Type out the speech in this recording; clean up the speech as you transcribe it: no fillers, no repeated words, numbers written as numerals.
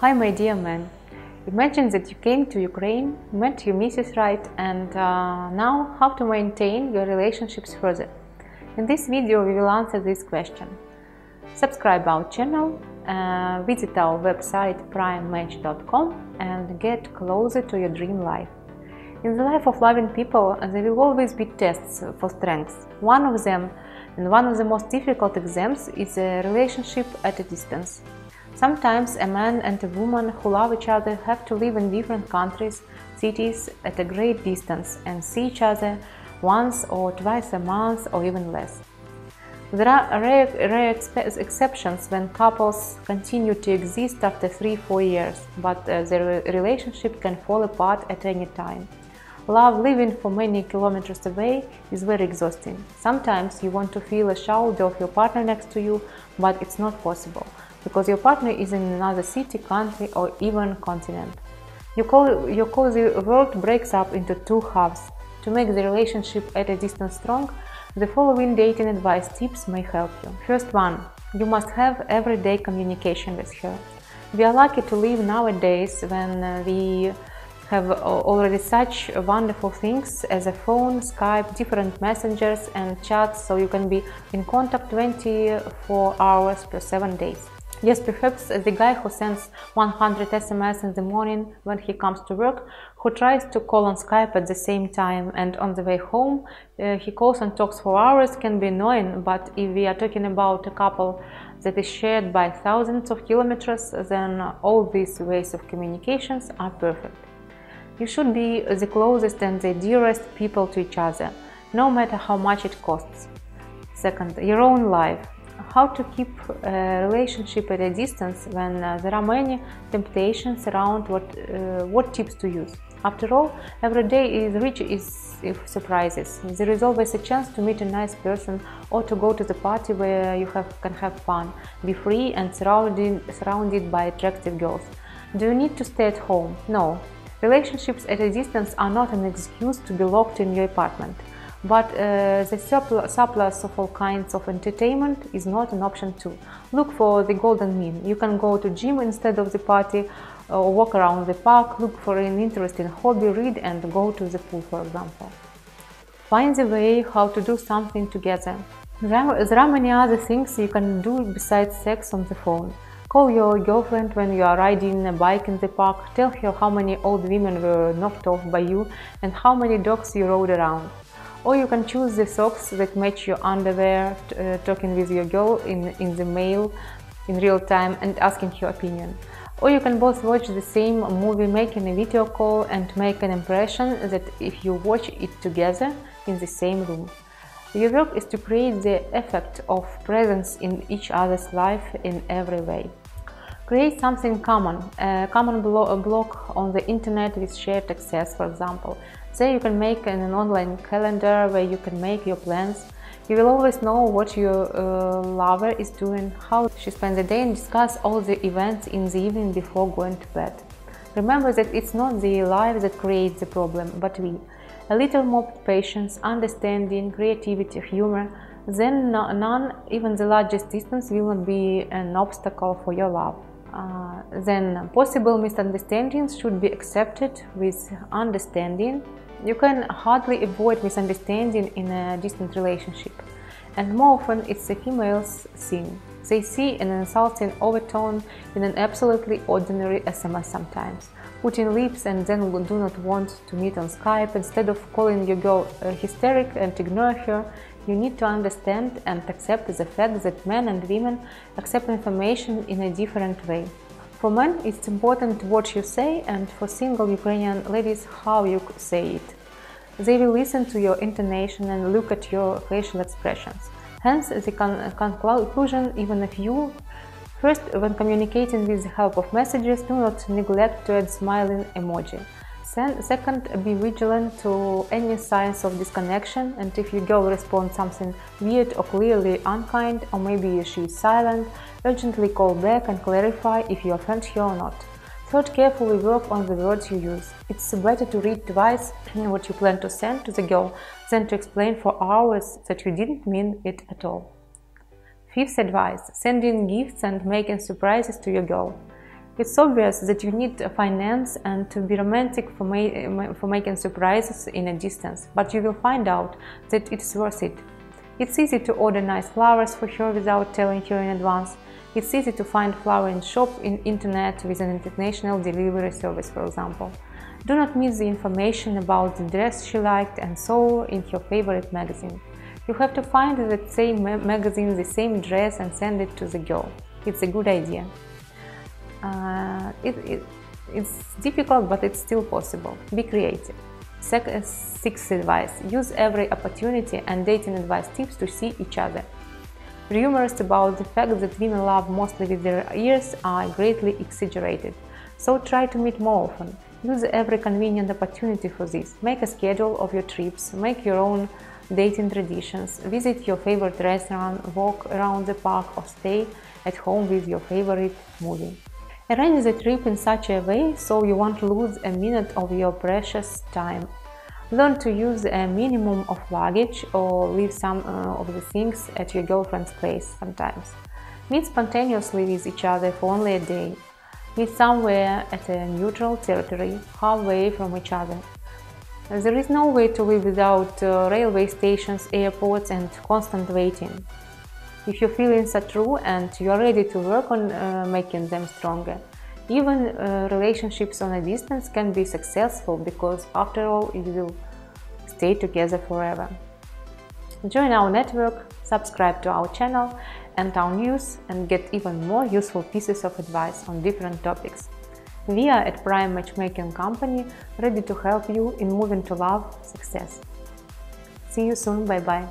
Hi my dear man, imagine that you came to Ukraine, met your Mrs. Right, and now how to maintain your relationships further. In this video we will answer this question. Subscribe our channel, visit our website primematch.com and get closer to your dream life. In the life of loving people there will always be tests for strengths. One of them, and one of the most difficult exams, is a relationship at a distance. Sometimes a man and a woman who love each other have to live in different countries, cities at a great distance and see each other once or twice a month or even less. There are rare exceptions when couples continue to exist after 3-4 years, but their relationship can fall apart at any time. Love living for many kilometers away is very exhausting. Sometimes you want to feel a shoulder of your partner next to you, but it's not possible, because your partner is in another city, country, or even continent. Your cozy world breaks up into two halves. To make the relationship at a distance strong, the following dating advice tips may help you. First one, you must have everyday communication with her. We are lucky to live nowadays when we have already such wonderful things as a phone, Skype, different messengers and chats, so you can be in contact 24 hours per 7 days. Yes, perhaps the guy who sends 100 SMS in the morning when he comes to work, who tries to call on Skype at the same time, and on the way home he calls and talks for hours, can be annoying. But if we are talking about a couple that is shared by thousands of kilometers, then all these ways of communications are perfect. You should be the closest and the dearest people to each other, no matter how much it costs. Second, your own life. How to keep a relationship at a distance when there are many temptations around what tips to use. After all, every day is rich with surprises. There is always a chance to meet a nice person or to go to the party where you can have fun, be free and surrounded by attractive girls. Do you need to stay at home? No. Relationships at a distance are not an excuse to be locked in your apartment. But the surplus of all kinds of entertainment is not an option too. Look for the golden mean. You can go to gym instead of the party, or walk around the park, look for an interesting hobby, read and go to the pool, for example. Find the way how to do something together. There are many other things you can do besides sex on the phone. Call your girlfriend when you are riding a bike in the park, tell her how many old women were knocked off by you and how many dogs you rode around. Or you can choose the socks that match your underwear, talking with your girl in the mail in real time and asking her opinion. Or you can both watch the same movie, making a video call and make an impression that if you watch it together in the same room. Your work is to create the effect of presence in each other's life in every way. Create something common, a common blog on the internet with shared access, for example. There you can make an online calendar where you can make your plans. You will always know what your lover is doing, how she spends the day, and discuss all the events in the evening before going to bed. Remember that it's not the life that creates the problem, but we. A little more patience, understanding, creativity, humor, then none, even the largest distance, will not be an obstacle for your love. Then possible misunderstandings should be accepted with understanding. You can hardly avoid misunderstanding in a distant relationship, and more often it's the female's thing. They see an insulting overtone in an absolutely ordinary SMS sometimes, put in lips and then do not want to meet on Skype. Instead of calling your girl hysteric and ignore her, you need to understand and accept the fact that men and women accept information in a different way. For men, it's important what you say, and for single Ukrainian ladies, how you say it. They will listen to your intonation and look at your facial expressions. Hence, the conclusion, even if you, first, when communicating with the help of messages, do not neglect to add smiling emoji. Second, be vigilant to any signs of disconnection, and if your girl responds something weird or clearly unkind, or maybe she is silent, urgently call back and clarify if you offend her or not. Third, carefully work on the words you use. It's better to read twice what you plan to send to the girl than to explain for hours that you didn't mean it at all. Fifth advice: sending gifts and making surprises to your girl. It's obvious that you need finance and to be romantic for making surprises in a distance, but you will find out that it's worth it. It's easy to order nice flowers for her without telling her in advance. It's easy to find flower in shop in internet with an international delivery service, for example. Do not miss the information about the dress she liked and saw in her favorite magazine. You have to find that same magazine, the same dress, and send it to the girl. It's a good idea. It's difficult, but it's still possible. Be creative. Sixth advice: use every opportunity and dating advice tips to see each other. Rumors about the fact that women love mostly with their ears are greatly exaggerated, so try to meet more often. Use every convenient opportunity for this. Make a schedule of your trips, make your own dating traditions, visit your favorite restaurant, walk around the park, or stay at home with your favorite movie. Arrange the trip in such a way so you won't lose a minute of your precious time. Learn to use a minimum of luggage or leave some of the things at your girlfriend's place sometimes. Meet spontaneously with each other for only a day. Meet somewhere at a neutral territory, halfway from each other. There is no way to live without railway stations, airports, and constant waiting. If your feelings are true and you are ready to work on making them stronger, even relationships on a distance can be successful because, after all, you will stay together forever. Join our network, subscribe to our channel and our news, and get even more useful pieces of advice on different topics. We are at Prime Matchmaking Company, ready to help you in moving to love success. See you soon, bye bye.